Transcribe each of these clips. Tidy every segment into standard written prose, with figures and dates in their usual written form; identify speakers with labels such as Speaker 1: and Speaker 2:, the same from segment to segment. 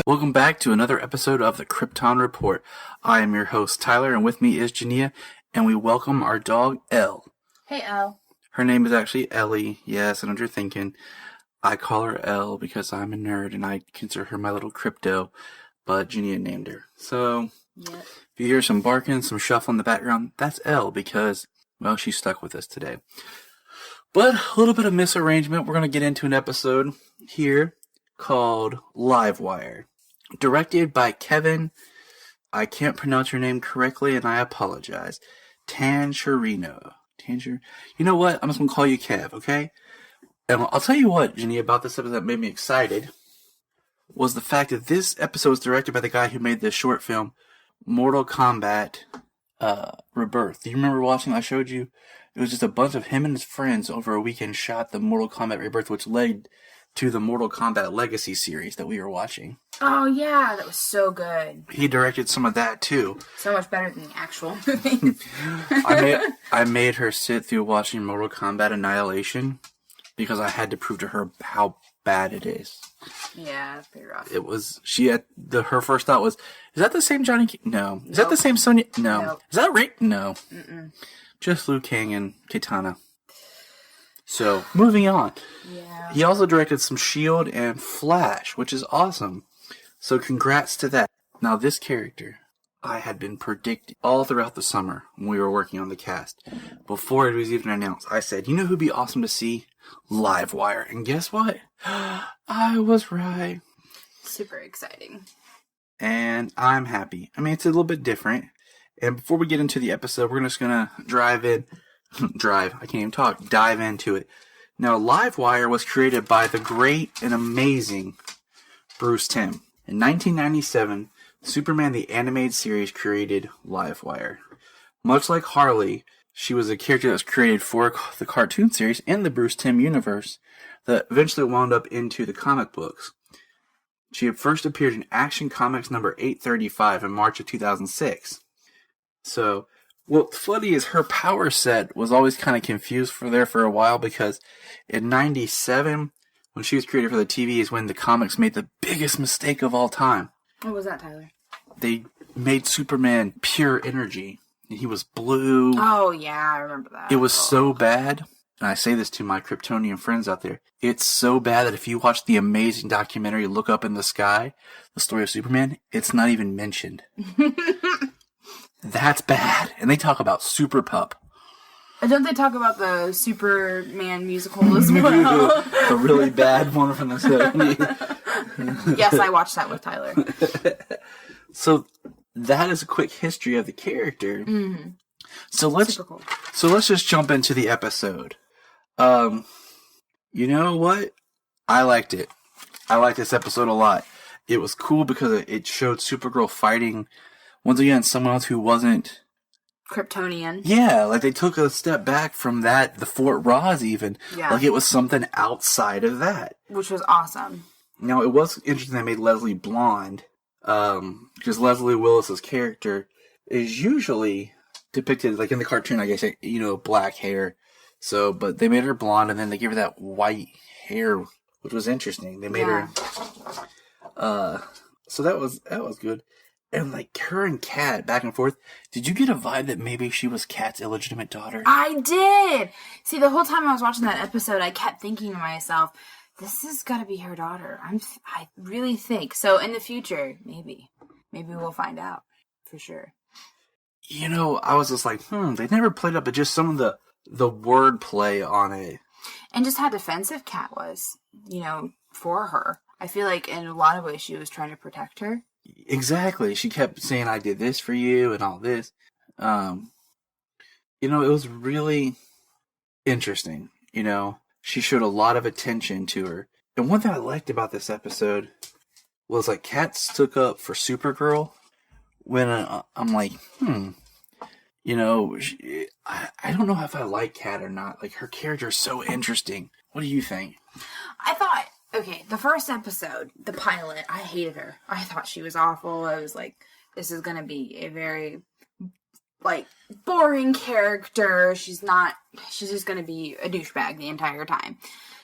Speaker 1: Welcome back to another episode of the Kyrpton Report. I am your host, Tyler, and with me is Jania, and we welcome our dog, Elle.
Speaker 2: Hey, Elle.
Speaker 1: Her name is actually Ellie. Yes, I know what you're thinking. I call her Elle because I'm a nerd, and I consider her my little crypto, but Jania named her. So,
Speaker 2: Yep.
Speaker 1: if you hear some barking, some shuffle in the background, that's Elle because, well, she's stuck with us today. But a little bit of misarrangement. We're going to get into an episode here called Livewire. Directed by Kevin, I can't pronounce your name correctly, and I apologize, Tancherino. You know what? I'm just going to call you Kev, okay? And I'll tell you what, Jenny, about this episode that made me excited was the fact that this episode was directed by the guy who made the short film Mortal Kombat Rebirth. Do you remember watching? I showed you. It was just a bunch of him and his friends over a weekend shot the Mortal Kombat Rebirth, which led to the Mortal Kombat Legacy series that we were watching.
Speaker 2: Oh, yeah, that was so good.
Speaker 1: He directed some of that, too.
Speaker 2: So much better than the actual movies.
Speaker 1: I made her sit through watching Mortal Kombat Annihilation because I had to prove to her how bad it is.
Speaker 2: Yeah, it's pretty rough.
Speaker 1: It was, her first thought was, is that the same Johnny Cage? No. Is that the same Sonya? No.
Speaker 2: Nope.
Speaker 1: Is that Rick? No.
Speaker 2: Mm-mm.
Speaker 1: Just Liu Kang and Kitana. So, moving on.
Speaker 2: Yeah.
Speaker 1: He also directed some S.H.I.E.L.D. and Flash, which is awesome. So congrats to that. Now this character, I had been predicting all throughout the summer when we were working on the cast. Before it was even announced, I said, you know who'd be awesome to see? Livewire. And guess what? I was right.
Speaker 2: Super exciting.
Speaker 1: And I'm happy. I mean, it's a little bit different. And before we get into the episode, we're just going to dive into it. Now, Livewire was created by the great and amazing Bruce Timm. In 1997, Superman the Animated Series created Livewire. Much like Harley, she was a character that was created for the cartoon series and the Bruce Timm universe that eventually wound up into the comic books. She had first appeared in Action Comics number 835 in March of 2006. So, what's funny is her power set was always kind of confused for a while because in 97, when she was created for the TV, is when the comics made the biggest mistake of all time.
Speaker 2: What was that, Tyler?
Speaker 1: They made Superman pure energy. And he was blue.
Speaker 2: Oh, yeah, I remember that.
Speaker 1: It was so bad. And I say this to my Kryptonian friends out there. It's so bad that if you watch the amazing documentary Look Up in the Sky, the story of Superman, it's not even mentioned. That's bad. And they talk about Super Pup.
Speaker 2: Don't they talk about the Superman musical as well?
Speaker 1: The really bad one from the 70s.
Speaker 2: Yes, I watched that with Tyler.
Speaker 1: So that is a quick history of the character.
Speaker 2: Mm-hmm.
Speaker 1: So let's just jump into the episode. You know what? I liked it. I liked this episode a lot. It was cool because it showed Supergirl fighting once again someone else who wasn't
Speaker 2: Kryptonian.
Speaker 1: Yeah, like they took a step back from that, the Fort Ross even.
Speaker 2: Yeah.
Speaker 1: Like it was something outside of that.
Speaker 2: Which was awesome.
Speaker 1: Now, it was interesting they made Leslie blonde, because Leslie Willis's character is usually depicted, like in the cartoon, I guess, black hair. So, but they made her blonde, and then they gave her that white hair, which was interesting. They made her, so that was good. And like her and Kat back and forth. Did you get a vibe that maybe she was Kat's illegitimate daughter?
Speaker 2: I did. See, the whole time I was watching that episode, I kept thinking to myself, "This has got to be her daughter." I really think so. In the future, maybe we'll find out for sure.
Speaker 1: I was just like, they never played up, but just some of the word play on it,
Speaker 2: and just how defensive Kat was, for her. I feel like in a lot of ways she was trying to protect her.
Speaker 1: Exactly. She kept saying, I did this for you and all this. It was really interesting. She showed a lot of attention to her. And one thing I liked about this episode was like Kat stuck up for Supergirl when I'm like, I don't know if I like Kat or not. Like, her character is so interesting. What do you think?
Speaker 2: I thought, okay, the first episode, the pilot, I hated her. I thought she was awful. I was like, this is going to be a very, boring character. She's just going to be a douchebag the entire time.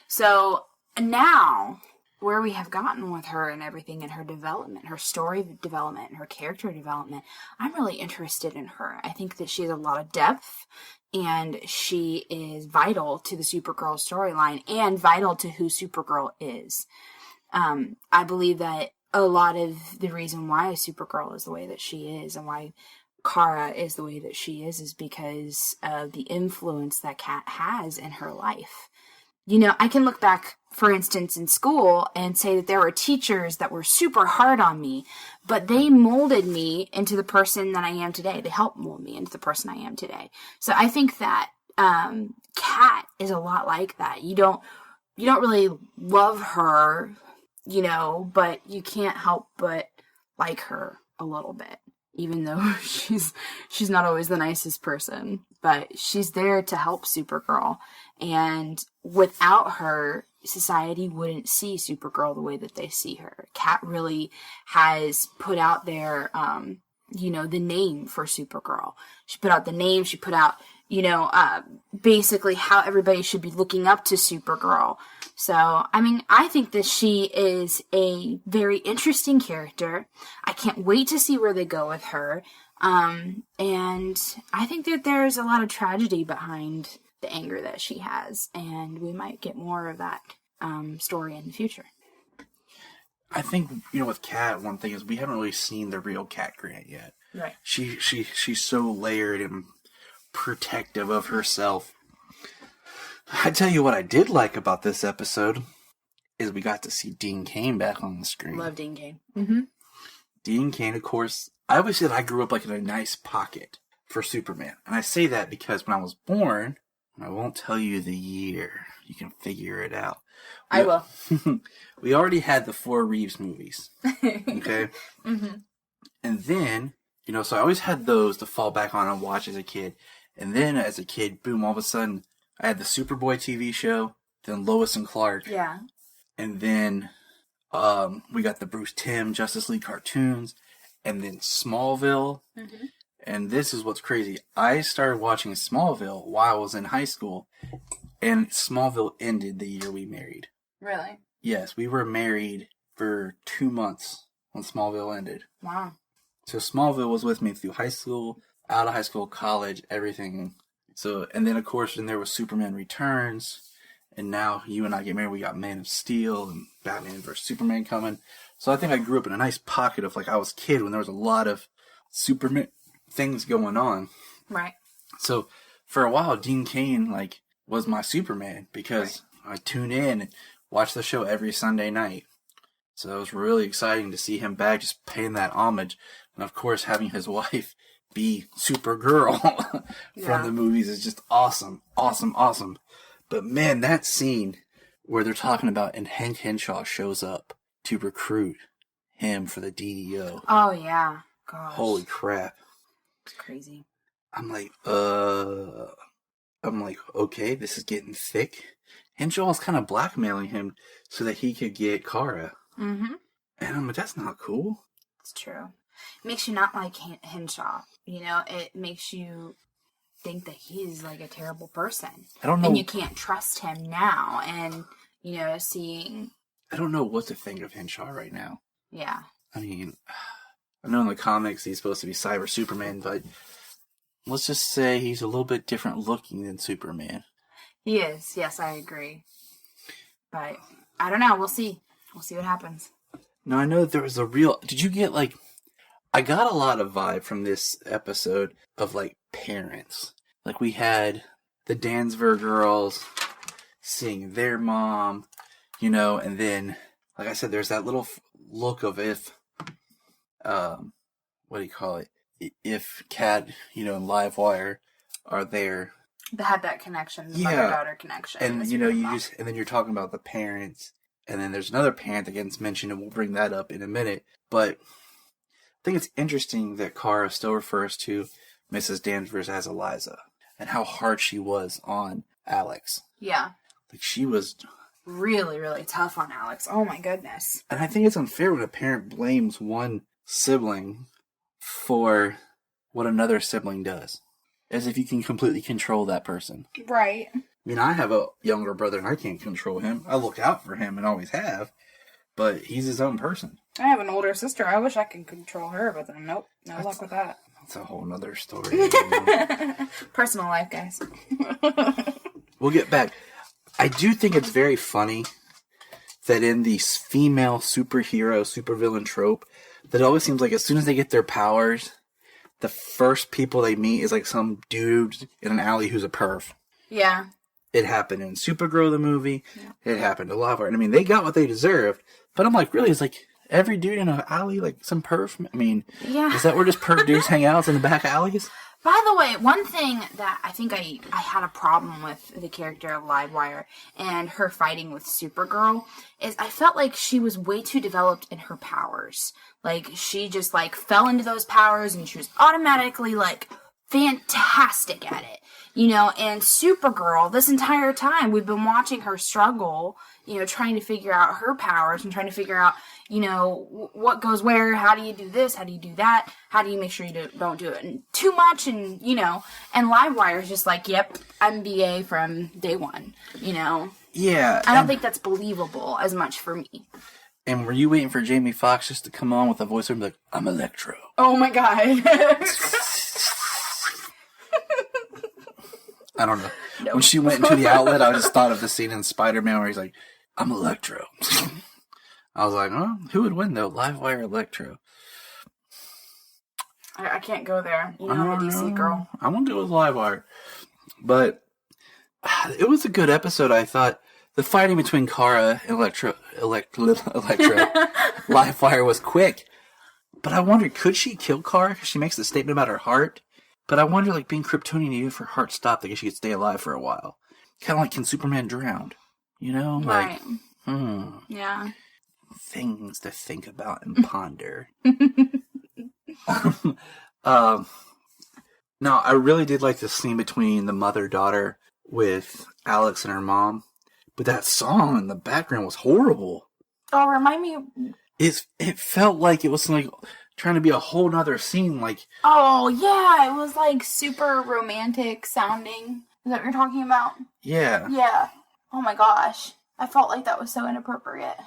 Speaker 2: So, now, where we have gotten with her and everything, and her development, her story development, and her character development, I'm really interested in her. I think that she has a lot of depth, and she is vital to the Supergirl storyline, and vital to who Supergirl is. I believe that a lot of the reason why Supergirl is the way that she is, and why Kara is the way that she is because of the influence that Kat has in her life. I can look back, for instance, in school and say that there were teachers that were super hard on me, but they molded me into the person that I am today. They helped mold me into the person I am today. So I think that Kat is a lot like that. You don't really love her, but you can't help but like her a little bit, even though she's not always the nicest person. But she's there to help Supergirl. And without her, society wouldn't see Supergirl the way that they see her. Kat really has put out there, the name for Supergirl. She put out the name. She put out, basically how everybody should be looking up to Supergirl. So, I think that she is a very interesting character. I can't wait to see where they go with her. And I think that there's a lot of tragedy behind the anger that she has, and we might get more of that story in the future.
Speaker 1: I think, with Kat, one thing is we haven't really seen the real Kat Grant yet.
Speaker 2: Right.
Speaker 1: She's so layered and protective of herself. I tell you what I did like about this episode is we got to see Dean Cain back on the screen.
Speaker 2: Love Dean Cain. Mm-hmm.
Speaker 1: Dean Cain, of course, I always said I grew up in a nice pocket for Superman. And I say that because when I was born, I won't tell you the year. You can figure it out.
Speaker 2: I will.
Speaker 1: We already had the 4 Reeves movies. Okay?
Speaker 2: Mm-hmm.
Speaker 1: And then, so I always had those to fall back on and watch as a kid. And then as a kid, boom, all of a sudden, I had the Superboy TV show, then Lois and Clark.
Speaker 2: Yeah.
Speaker 1: And then we got the Bruce Timm Justice League cartoons, and then Smallville. Mm-hmm. And this is what's crazy. I started watching Smallville while I was in high school, and Smallville ended the year we married.
Speaker 2: Really?
Speaker 1: Yes, we were married for 2 months when Smallville ended.
Speaker 2: Wow.
Speaker 1: So Smallville was with me through high school, out of high school, college, everything. So, and then of course, then there was Superman Returns, and now you and I get married, we got Man of Steel and Batman vs. Superman coming. So I think I grew up in a nice pocket of I was a kid when there was a lot of Superman things going on.
Speaker 2: Right.
Speaker 1: So for a while, Dean Cain was my Superman because I tune in and watch the show every Sunday night. So it was really exciting to see him back, just paying that homage, and of course having his wife be Supergirl from the movies is just awesome, awesome, awesome. But man, that scene where they're talking about and Hank Henshaw shows up to recruit him for the DEO.
Speaker 2: Oh yeah, gosh.
Speaker 1: Holy crap.
Speaker 2: It's crazy.
Speaker 1: I'm like, okay, this is getting thick. Henshaw's kind of blackmailing him so that he could get Kara.
Speaker 2: Mm-hmm.
Speaker 1: And I'm like, that's not cool.
Speaker 2: It's true. It makes you not like Henshaw. It makes you think that he's a terrible person.
Speaker 1: I don't know.
Speaker 2: And you can't trust him now. And, seeing...
Speaker 1: I don't know what to think of Henshaw right now.
Speaker 2: Yeah.
Speaker 1: I know in the comics he's supposed to be Cyber Superman, but let's just say he's a little bit different looking than Superman.
Speaker 2: He is. Yes, I agree. But I don't know. We'll see. We'll see what happens.
Speaker 1: No, I know there was a real... Did you get, I got a lot of vibe from this episode of, parents. We had the Dansver girls seeing their mom, and then, like I said, there's that little look of if what do you call it? If Kat, and Livewire are there.
Speaker 2: They had that connection, the mother-daughter connection.
Speaker 1: And, and then you're talking about the parents, and then there's another parent that gets mentioned, and we'll bring that up in a minute. But I think it's interesting that Kara still refers to Mrs. Danvers as Eliza, and how hard she was on Alex.
Speaker 2: Yeah.
Speaker 1: Like, she was
Speaker 2: really, really tough on Alex. Oh my goodness.
Speaker 1: And I think it's unfair when a parent blames one sibling for what another sibling does. As if you can completely control that person.
Speaker 2: Right.
Speaker 1: I mean, I have a younger brother and I can't control him. I look out for him and always have. But he's his own person.
Speaker 2: I have an older sister. I wish I could control her, but then nope. No luck with that.
Speaker 1: That's a whole nother story.
Speaker 2: Personal life, guys.
Speaker 1: We'll get back. I do think it's very funny that in the female superhero, supervillain trope, that it always seems like as soon as they get their powers, the first people they meet is like some dude in an alley who's a perv.
Speaker 2: Yeah.
Speaker 1: It happened in Supergirl, the movie. Yeah. It happened to Livewire. I mean, they got what they deserved. But I'm like, really? It's like every dude in an alley, like some perv? I mean, is that where just perv dudes hang out in the back alleys?
Speaker 2: By the way, one thing that I think I had a problem with the character of Livewire and her fighting with Supergirl is I felt like she was way too developed in her powers. Like, she just, like, fell into those powers and she was automatically, like, fantastic at it. And Supergirl, this entire time, we've been watching her struggle, trying to figure out her powers and trying to figure out, what goes where, how do you do this, how do you do that, how do you make sure you don't do it too much, and Livewire's just like, yep, I'm BA from day one,
Speaker 1: Yeah.
Speaker 2: I don't think that's believable as much for me.
Speaker 1: And were you waiting for Jamie Foxx just to come on with a voice and be like, I'm Electro?
Speaker 2: Oh my god.
Speaker 1: I don't know. Nope. When she went into the outlet, I just thought of the scene in Spider-Man where he's like, I'm Electro. I was like, oh, who would win though? Livewire or Electro?
Speaker 2: I can't go there. I'm a DC girl.
Speaker 1: I won't go with Livewire. But it was a good episode, I thought. The fighting between Kara and Electro Livewire was quick. But I wondered, could she kill Kara? Because she makes the statement about her heart. But I wonder, like, being Kryptonian, even if her heart stopped, I guess she could stay alive for a while. Kind of like, can Superman drown? Like,
Speaker 2: right. Yeah.
Speaker 1: Things to think about and ponder. Now, I really did like the scene between the mother-daughter with Alex and her mom. But that song in the background was horrible.
Speaker 2: Oh, remind me.
Speaker 1: It felt like it was like trying to be a whole nother scene. Like,
Speaker 2: oh, yeah. It was like super romantic sounding. Is that what you're talking about?
Speaker 1: Yeah.
Speaker 2: Yeah. Oh my gosh. I felt like that was so inappropriate.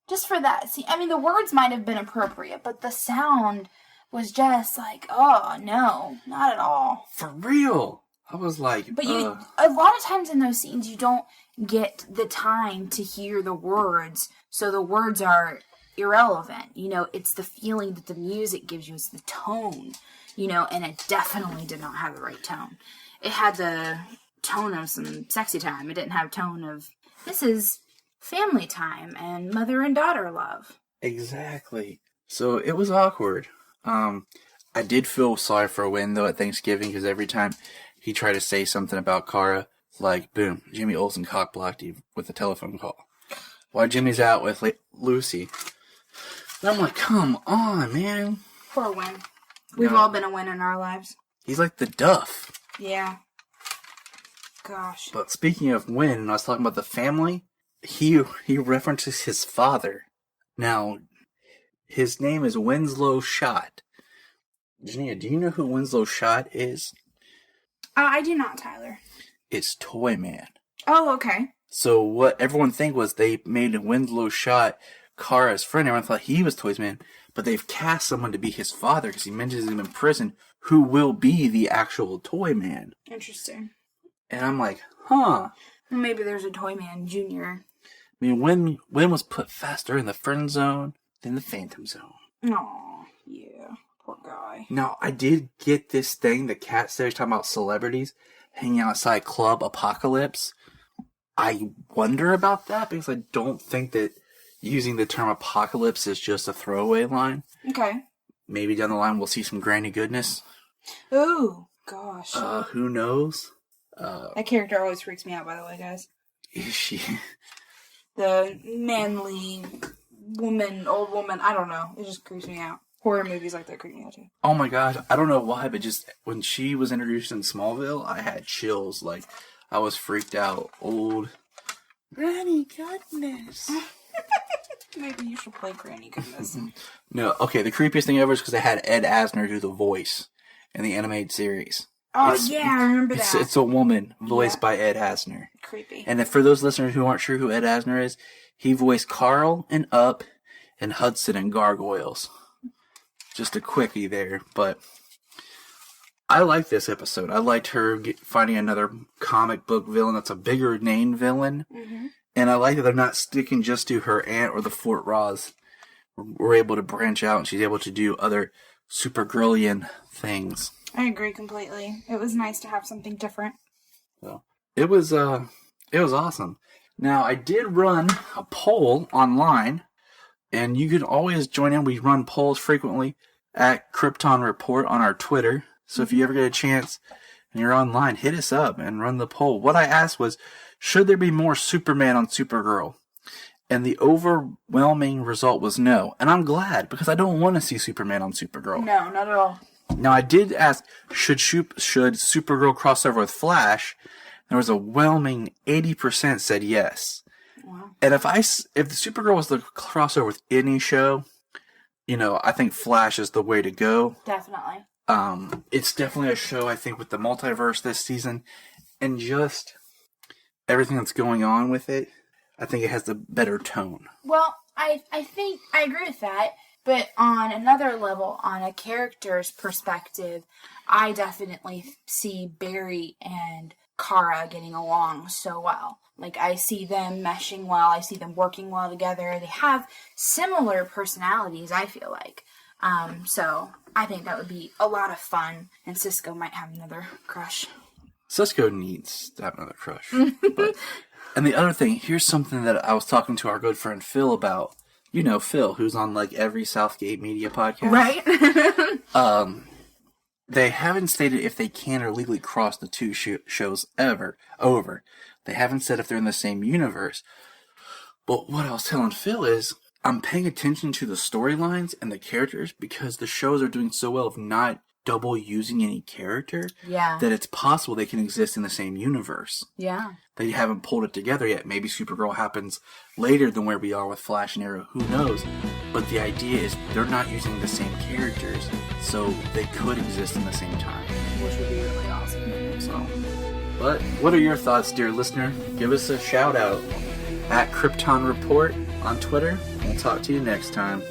Speaker 2: Just for that. See, I mean, the words might have been appropriate, but the sound was just like, oh, no, not at all.
Speaker 1: For real. I was like,
Speaker 2: but a lot of times in those scenes, you don't get the time to hear the words, so the words are irrelevant. It's the feeling that the music gives you. It's the tone, and it definitely did not have the right tone. It had the tone of some sexy time. It didn't have tone of, this is family time and mother and daughter love.
Speaker 1: Exactly. So it was awkward. I did feel sorry for Wynn, though, at Thanksgiving, because every time he tried to say something about Kara, like, boom, Jimmy Olsen cock-blocked you with a telephone call. While Jimmy's out with Lucy. And I'm like, come on, man.
Speaker 2: Poor Wynn. We've all been a Wynn in our lives.
Speaker 1: He's like the Duff.
Speaker 2: Yeah. Gosh.
Speaker 1: But speaking of Wynn, and I was talking about the family, he references his father. Now, his name is Winslow Schott. Jania, do you know who Winslow Schott is?
Speaker 2: I do not, Tyler.
Speaker 1: It's Toyman.
Speaker 2: Oh, okay.
Speaker 1: So what everyone think was they made Winslow Schott Kara's friend. Everyone thought he was Toyman, but they've cast someone to be his father because he mentions him in prison, who will be the actual Toyman.
Speaker 2: Interesting.
Speaker 1: And I'm like, huh.
Speaker 2: Well, maybe there's a Toyman Jr.
Speaker 1: I mean, Wynn was put faster in the friend zone than the Phantom Zone.
Speaker 2: Aw, yeah. Poor guy.
Speaker 1: Now, I did get this thing that Kat said, talking about celebrities hanging outside Club Apocalypse. I wonder about that because I don't think that using the term apocalypse is just a throwaway line.
Speaker 2: Okay.
Speaker 1: Maybe down the line we'll see some granny goodness.
Speaker 2: Ooh, gosh.
Speaker 1: Who knows?
Speaker 2: That character always freaks me out, by the way, guys.
Speaker 1: Is she?
Speaker 2: The manly woman, old woman, I don't know. It just creeps me out. Horror movies like that creep me out too.
Speaker 1: Oh my gosh, I don't know why, but just when she was introduced in Smallville, I had chills. Like, I was freaked out. Old Granny Goodness.
Speaker 2: Maybe you should play Granny Goodness.
Speaker 1: No, okay, the creepiest thing ever is because they had Ed Asner do the voice in the animated series.
Speaker 2: Oh, yeah, I remember that.
Speaker 1: It's a woman voiced by Ed Asner.
Speaker 2: Creepy.
Speaker 1: And for those listeners who aren't sure who Ed Asner is, he voiced Carl in Up and Hudson in Gargoyles. Just a quickie there, but I like this episode. I liked her finding another comic book villain that's a bigger name villain. Mm-hmm. And I like that they're not sticking just to her aunt or the Fort Ross. We're able to branch out and she's able to do other Supergirlian things.
Speaker 2: I agree completely. It was nice to have something different.
Speaker 1: So it was awesome. Now I did run a poll online, and you can always join in. We run polls frequently at Kyrpton Report on our Twitter. So if you ever get a chance and you're online, hit us up and run the poll. What I asked was, should there be more Superman on Supergirl? And the overwhelming result was no. And I'm glad, because I don't want to see Superman on Supergirl.
Speaker 2: No, not at all.
Speaker 1: Now, I did ask, should Supergirl cross over with Flash? There was a whelming 80% said yes.
Speaker 2: Wow.
Speaker 1: And if the Supergirl was to crossover with any show, I think Flash is the way to go.
Speaker 2: Definitely.
Speaker 1: It's definitely a show, I think, with the multiverse this season and just everything that's going on with it. I think it has the better tone.
Speaker 2: Well, I think I agree with that. But on another level, on a character's perspective, I definitely see Barry and Kara getting along so well. Like, I see them meshing well. I see them working well together. They have similar personalities, I feel like. So I think that would be a lot of fun. And Cisco might have another crush.
Speaker 1: Cisco needs to have another crush. And the other thing, here's something that I was talking to our good friend Phil about. Phil, who's on like every Southgate Media podcast.
Speaker 2: Right.
Speaker 1: They haven't stated if they can or legally cross the two shows over. They haven't said if they're in the same universe. But what I was telling Phil is, I'm paying attention to the storylines and the characters because the shows are doing so well of not double using any character.
Speaker 2: Yeah.
Speaker 1: That it's possible they can exist in the same universe.
Speaker 2: Yeah.
Speaker 1: They haven't pulled it together yet. Maybe Supergirl happens later than where we are with Flash and Arrow. Who knows? But the idea is they're not using the same characters, so they could exist in the same time.
Speaker 2: Which would be really awesome.
Speaker 1: So, but what are your thoughts, dear listener? Give us a shout out at Kyrpton Report on Twitter. We'll talk to you next time.